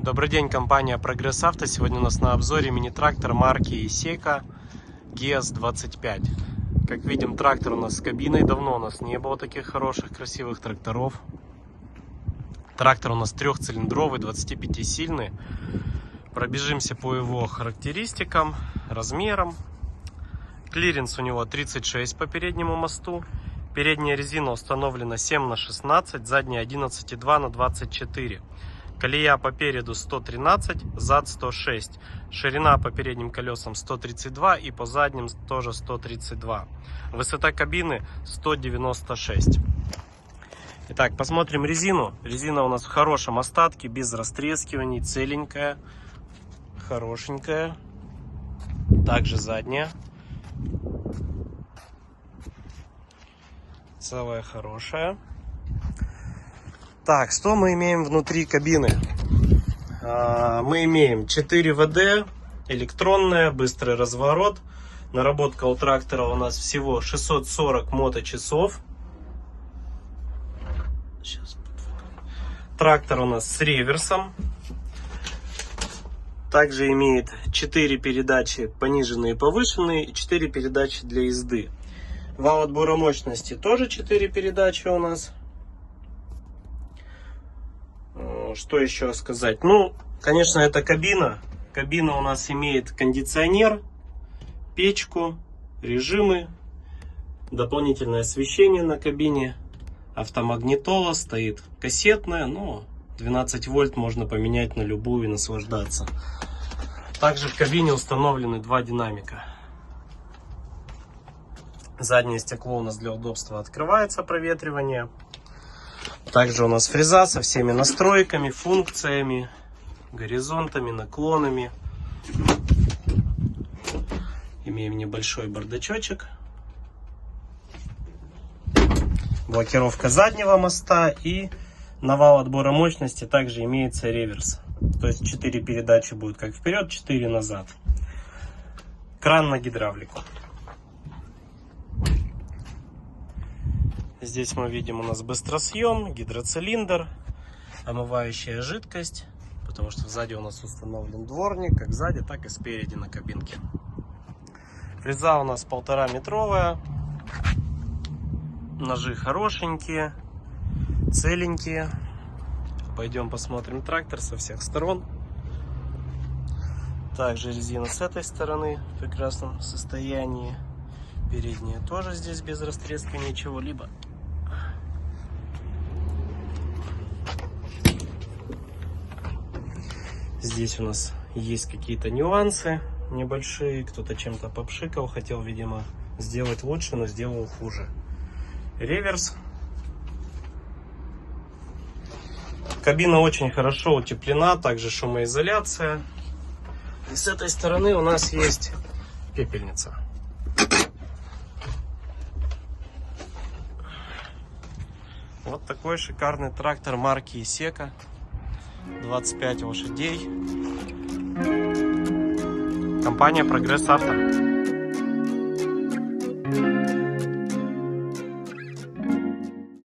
Добрый день, компания Прогресс Авто. Сегодня у нас на обзоре мини-трактор марки Iseca GS25. Как видим, трактор у нас с кабиной. Давно у нас не было таких хороших, красивых тракторов. Трактор у нас трехцилиндровый, 25-сильный. Пробежимся по его характеристикам, размерам. Клиренс у него 36 по переднему мосту. Передняя резина установлена 7х16, задняя 11,2х24. Колея по переду 113, зад 106. Ширина по передним колесам 132 и по задним тоже 132. Высота кабины 196. Итак, посмотрим резину. Резина у нас в хорошем остатке, без растрескиваний, целенькая, хорошенькая. Также задняя. Целая, хорошая. Так, что мы имеем внутри кабины? Мы имеем 4 ВД, электронная, быстрый разворот. Наработка у трактора у нас всего 640 моточасов. Трактор у нас с реверсом. Также имеет 4 передачи пониженные и повышенные, и 4 передачи для езды. Вал отбора мощности тоже 4 передачи у нас. Что еще сказать? Ну, конечно, это кабина. Кабина у нас имеет кондиционер, печку, режимы, дополнительное освещение на кабине, автомагнитола, стоит кассетная, но 12 вольт можно поменять на любую и наслаждаться. Также в кабине установлены 2 динамика. Заднее стекло у нас для удобства открывается, проветривание. Также у нас фреза со всеми настройками, функциями, горизонтами, наклонами. Имеем небольшой бардачочек. Блокировка заднего моста, и на вал отбора мощности также имеется реверс. То есть 4 передачи будет как вперед, 4 назад. Кран на гидравлику. Здесь мы видим, у нас быстросъем, гидроцилиндр, омывающая жидкость, потому что сзади у нас установлен дворник, как сзади, так и спереди на кабинке. Фреза у нас 1,5 метровая, ножи хорошенькие, целенькие. Пойдем посмотрим трактор со всех сторон. Также резина с этой стороны в прекрасном состоянии. Передняя тоже здесь без растрескивания чего-либо. Здесь у нас есть какие-то нюансы небольшие. Кто-то чем-то попшикал, хотел, видимо, сделать лучше, но сделал хуже. Реверс. Кабина очень хорошо утеплена, также шумоизоляция. И с этой стороны у нас есть пепельница. Вот такой шикарный трактор марки Iseca. 25 лошадей. Компания Прогресс Авто.